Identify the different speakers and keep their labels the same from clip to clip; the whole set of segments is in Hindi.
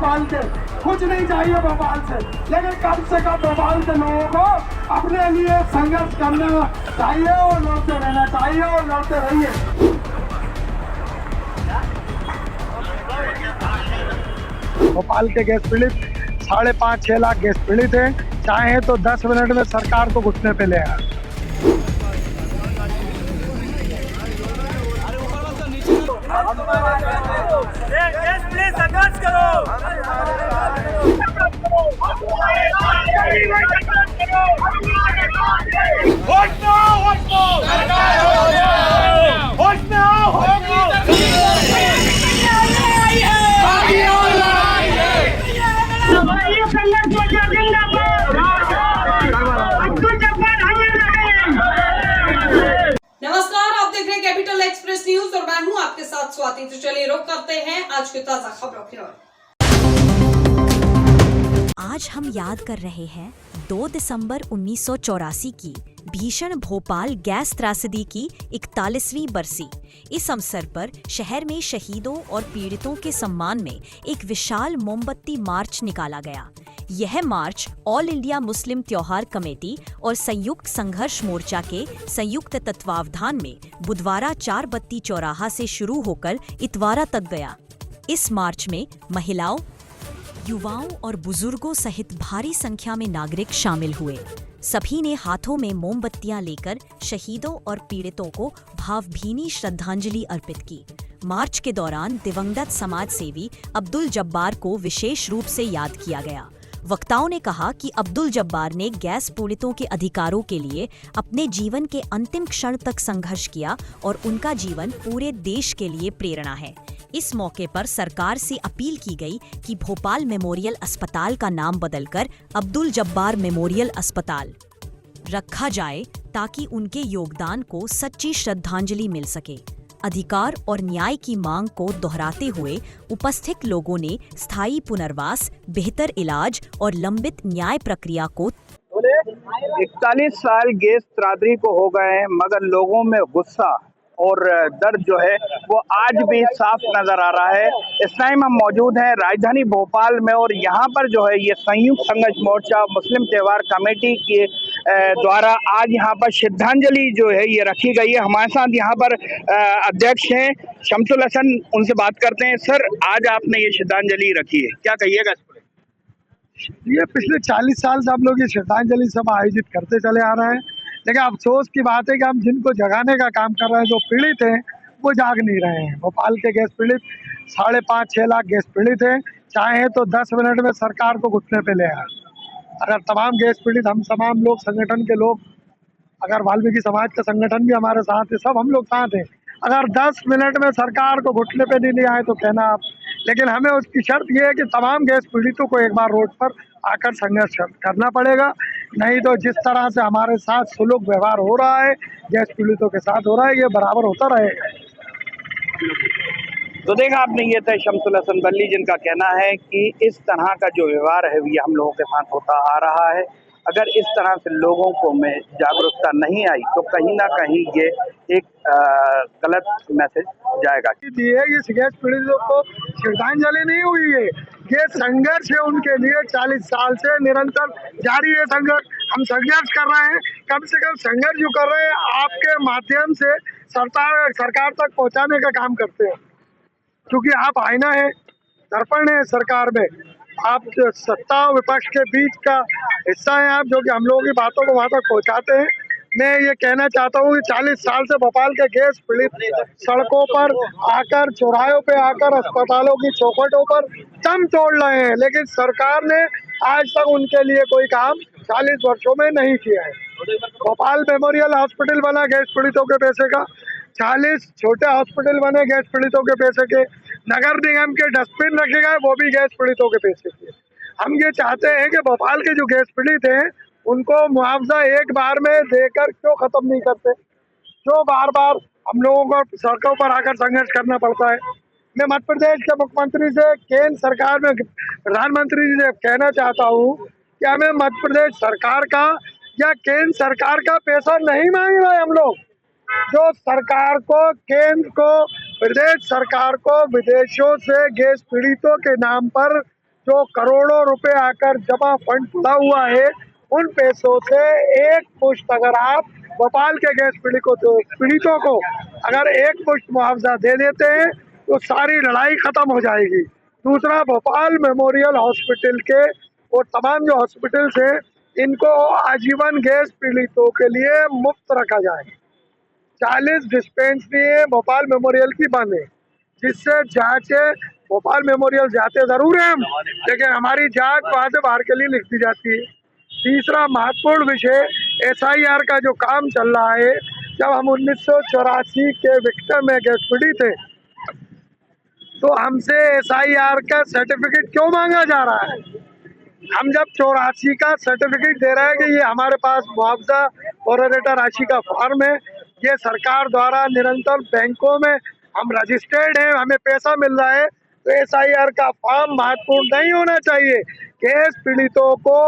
Speaker 1: भोपाल के, कुछ नहीं चाहिए भोपाल से, लेकिन कम से कम भोपाल के लोगों को अपने लिए संघर्ष करना चाहिए और लड़ते रहना चाहिए और लड़ते रहिए। भोपाल के गैस पीड़ित 5.5-6 लाख गैस पीड़ित हैं। चाहे तो 10 मिनट में सरकार को घुटने पे ले आए।
Speaker 2: गैस प्लीज संघर्ष करो।
Speaker 3: नमस्कार, आप देख रहे हैं कैपिटल एक्सप्रेस न्यूज और मैं हूं आपके साथ स्वाति। तो चलिए रुक करते हैं आज के ताजा खबरों की ओर।
Speaker 4: आज हम याद कर रहे हैं 2 दिसंबर 1984 की भीषण भोपाल गैस त्रासदी की 41वीं बरसी। इस अवसर पर शहर में शहीदों और पीड़ितों के सम्मान में एक विशाल मोमबत्ती मार्च निकाला गया। यह मार्च ऑल इंडिया मुस्लिम त्योहार कमेटी और संयुक्त संघर्ष मोर्चा के संयुक्त तत्वावधान में बुधवारा 4 बत्ती चौराहा से शुरू होकर इतवारा तक गया। इस मार्च में महिलाओं, युवाओं और बुजुर्गों सहित भारी संख्या में नागरिक शामिल हुए। सभी ने हाथों में मोमबत्तियां लेकर शहीदों और पीड़ितों को भावभीनी श्रद्धांजलि अर्पित की। मार्च के दौरान दिवंगत समाज सेवी अब्दुल जब्बार को विशेष रूप से याद किया गया। वक्ताओं ने कहा कि अब्दुल जब्बार ने गैस पीड़ितों के अधिकारों के लिए अपने जीवन के अंतिम क्षण तक संघर्ष किया और उनका जीवन पूरे देश के लिए प्रेरणा है। इस मौके पर सरकार से अपील की गई कि भोपाल मेमोरियल अस्पताल का नाम बदलकर अब्दुल जब्बार मेमोरियल अस्पताल रखा जाए ताकि उनके योगदान को सच्ची श्रद्धांजलि मिल सके। अधिकार और न्याय की मांग को दोहराते हुए उपस्थित लोगों ने स्थायी पुनर्वास, बेहतर इलाज और लंबित न्याय प्रक्रिया को
Speaker 5: 41 साल गैस त्रासदी को हो गए हैं, मगर लोगों में गुस्सा और दर्द जो है वो आज भी साफ नजर आ रहा है। इस टाइम हम मौजूद हैं राजधानी भोपाल में और यहाँ पर जो है ये संयुक्त संघर्ष मोर्चा मुस्लिम त्योहार कमेटी के द्वारा आज यहाँ पर श्रद्धांजलि जो है ये रखी गई है। हमारे साथ यहाँ पर अध्यक्ष हैं शमसुल हसन, उनसे बात करते हैं। सर, आज आपने ये श्रद्धांजलि रखी है, क्या कहिएगा?
Speaker 1: ये पिछले 40 साल से हम लोग ये श्रद्धांजलि सभा आयोजित करते चले आ रहे हैं, लेकिन अफसोस की बात है कि हम जिनको जगाने का काम कर रहे हैं, जो पीड़ित हैं, वो जाग नहीं रहे हैं। भोपाल के गैस पीड़ित 5.5-6 लाख गैस पीड़ित हैं। चाहे तो 10 मिनट में सरकार को घुटने पे ले आए। अगर तमाम गैस पीड़ित, हम तमाम लोग, संगठन के लोग, अगर वाल्मीकि समाज का संगठन भी हमारे साथ है, सब हम लोग साथ हैं। अगर 10 मिनट में सरकार को घुटने पे नहीं ले आए तो कहना आप, लेकिन हमें उसकी शर्त ये है कि तमाम गैस पीड़ितों को एक बार रोड पर आकर संघर्ष करना पड़ेगा। नहीं तो जिस तरह से हमारे साथ सुलूक व्यवहार हो रहा है, गैस पीड़ितों के साथ हो रहा है, ये बराबर होता रहेगा।
Speaker 5: तो देखा आपने, ये था शमसुल हसन बल्ली, जिनका कहना है कि इस तरह का जो व्यवहार है ये हम लोगों के साथ होता आ रहा है। अगर इस तरह से लोगों को में जागरूकता नहीं आई तो कहीं ना कहीं ये एक गलत मैसेज जाएगा।
Speaker 1: इस गैस पीड़ितों को श्रद्धांजलि नहीं हुई है, ये संघर्ष है उनके लिए। 40 साल से निरंतर जारी है संघर्ष। हम संघर्ष कर रहे हैं, कम से कम संघर्ष जो कर रहे हैं आपके माध्यम से सरकार तक पहुंचाने का काम करते हैं, क्योंकि आप आईना है, दर्पण है सरकार में। आप सत्ता और विपक्ष के बीच का हिस्सा हैं आप, जो कि हम लोगों की बातों को वहाँ तक पहुँचाते हैं। मैं ये कहना चाहता हूँ कि 40 साल से भोपाल के गैस पीड़ित सड़कों पर आकर, चौराहों पे आकर, अस्पतालों की चौखटों पर दम तोड़ रहे हैं, लेकिन सरकार ने आज तक उनके लिए कोई काम 40 वर्षों में नहीं किया है। भोपाल मेमोरियल हॉस्पिटल बना गैस पीड़ितों के पैसे का, 40 छोटे हॉस्पिटल बने गैस पीड़ितों के पैसे के, नगर निगम के डस्टबिन रखे गए वो भी गैस पीड़ितों के पैसे के। हम ये चाहते हैं कि भोपाल के जो गैस पीड़ित हैं उनको मुआवजा एक बार में देकर क्यों खत्म नहीं करते, क्यों बार बार हम लोगों को सड़कों पर आकर संघर्ष करना पड़ता है। मैं मध्य प्रदेश के मुख्यमंत्री से, केंद्र सरकार में प्रधानमंत्री जी से कहना चाहता हूँ कि हमें मध्य प्रदेश सरकार का या केंद्र सरकार का पैसा नहीं मांग रहे हम लोग। जो सरकार को, केंद्र को, प्रदेश सरकार को विदेशों से गैस पीड़ितों के नाम पर जो करोड़ों रुपए आकर जमा फंड पड़ा हुआ है, उन पैसों से एक मुश्त अगर आप भोपाल के गैस पीड़ितों को अगर एक मुश्त मुआवजा दे देते हैं तो सारी लड़ाई खत्म हो जाएगी। दूसरा, भोपाल मेमोरियल हॉस्पिटल के और तमाम जो हॉस्पिटल्स हैं, इनको आजीवन गैस पीड़ितों के लिए मुफ्त रखा जाए। 40 डिस्पेंसरी भोपाल मेमोरियल की बने, जिससे जांचें भोपाल मेमोरियल जाते जरूर हैं हम, लेकिन हमारी जांच वहाँ से बाहर के लिए लिख दी जाती है। तीसरा महत्वपूर्ण विषय, SIR का जो काम चल रहा है, जब हम 1984 के विक्टिम में गैस पीड़ित थे तो हमसे SIR का सर्टिफिकेट क्यों मांगा जा रहा है? हम जब 84 का सर्टिफिकेट दे रहे हैं कि ये हमारे पास मुआवजा और राशि का फॉर्म है, ये सरकार द्वारा निरंतर बैंकों में हम रजिस्टर्ड हैं, हमें पैसा मिल रहा है, तो SIR का फॉर्म महत्वपूर्ण नहीं होना चाहिए। गैस पीड़ितों को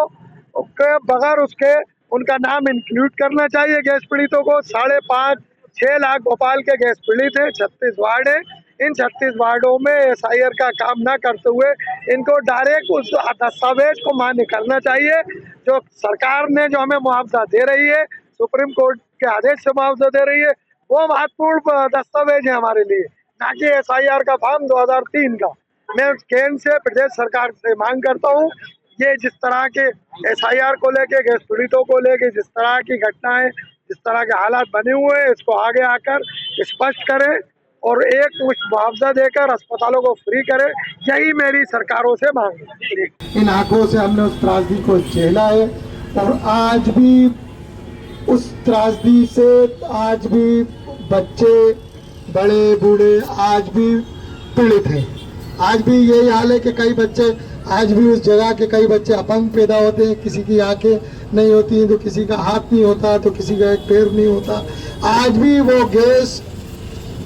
Speaker 1: बगैर उसके उनका नाम इंक्लूड करना चाहिए। गैस पीड़ितों को 5.5-6 लाख भोपाल के गैस पीड़ित हैं, 36 वार्ड है। इन 36 वार्डों में SIR का काम ना करते हुए इनको डायरेक्ट उस दस्तावेज को मान्य करना चाहिए जो सरकार ने जो हमें मुआवजा दे रही है, सुप्रीम कोर्ट के आदेश से मुआवजा दे रही है, वो महत्वपूर्ण दस्तावेज है हमारे लिए, ना कि SIR का फॉर्म 2003 का। मैं केंद्र से प्रदेश सरकार से मांग करता हूँ, ये जिस तरह के SIR को लेके, गैस पीड़ितों को लेके जिस तरह की घटनाएं, जिस तरह के हालात बने हुए हैं, इसको आगे आकर स्पष्ट करें और एक मुश्त मुआवजा देकर अस्पतालों को फ्री करें। यही मेरी सरकारों से मांग है।
Speaker 6: इन आंखों से हमने उस त्रासदी को झेला है और आज भी उस त्रासदी से आज भी बच्चे, बड़े बूढ़े आज भी पीड़ित हैं। आज भी यही हाल है कि कई बच्चे, आज भी उस जगह के कई बच्चे अपंग पैदा होते हैं, किसी की आंखें नहीं होती हैं, तो किसी का हाथ नहीं होता, तो किसी का एक पैर नहीं होता। आज भी वो गैस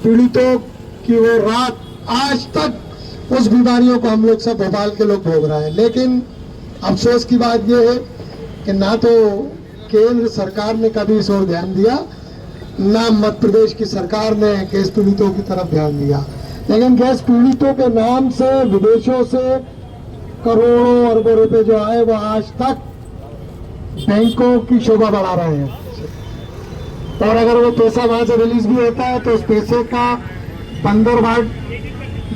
Speaker 6: पीड़ितों की वो रात, आज तक उस बीमारियों को हम लोग सब भोपाल के लोग भोग रहे हैं। लेकिन अफसोस की बात यह है कि ना तो केंद्र सरकार ने कभी इस ओर ध्यान दिया, ना मध्य प्रदेश की सरकार ने गैस पीड़ितों की तरफ ध्यान दिया। लेकिन गैस पीड़ितों के नाम से विदेशों से करोड़ों अरबों रुपए जो आए, वो आज तक बैंकों की शोभा बढ़ा रहे हैं। और अगर वो पैसा वहां से रिलीज भी होता है तो उस पैसे का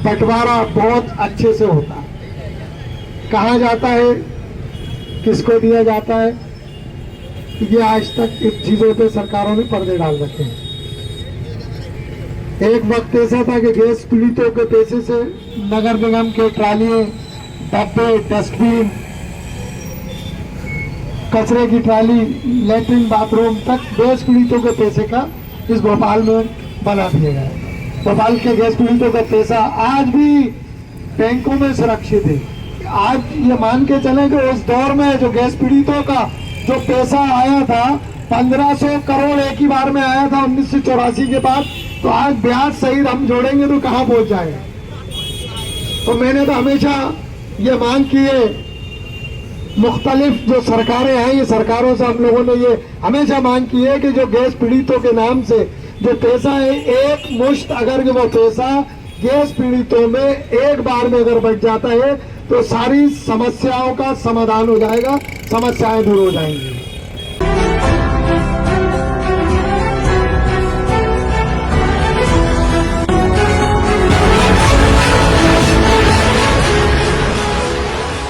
Speaker 6: बंटवारा बहुत अच्छे से होता है। कहाँ जाता है, किसको दिया जाता है, ये आज तक इन चीजों पे सरकारों ने पर्दे डाल रखे हैं। एक वक्त ऐसा था कि गैस पीड़ितों के पैसे से नगर निगम के ट्रालियां, डब्बे, डस्टबिन, कचरे की ट्राली, लेटरिन, बाथरूम तक गैस पीड़ितों के पैसे का इस भोपाल में बना दिया गया। भोपाल के गैस पीड़ितों का पैसा आज भी बैंकों में सुरक्षित है। आज ये मान के चलें कि उस दौर में जो गैस पीड़ितों का जो पैसा आया था, 1500 करोड़ एक ही बार में आया था 1984 के बाद, तो आज ब्याज सहित हम जोड़ेंगे तो कहाँ पहुंच जाएगा। तो मैंने तो हमेशा ये मांग की है, मुख्तलिफ जो सरकारें हैं, ये सरकारों से हम लोगों ने ये हमेशा मांग की है कि जो गैस पीड़ितों के नाम से जो पैसा है, एक मुश्त अगर वो पैसा गैस पीड़ितों में एक बार में अगर बढ़ जाता है तो सारी समस्याओं का समाधान हो जाएगा, समस्याएं दूर हो जाएंगी।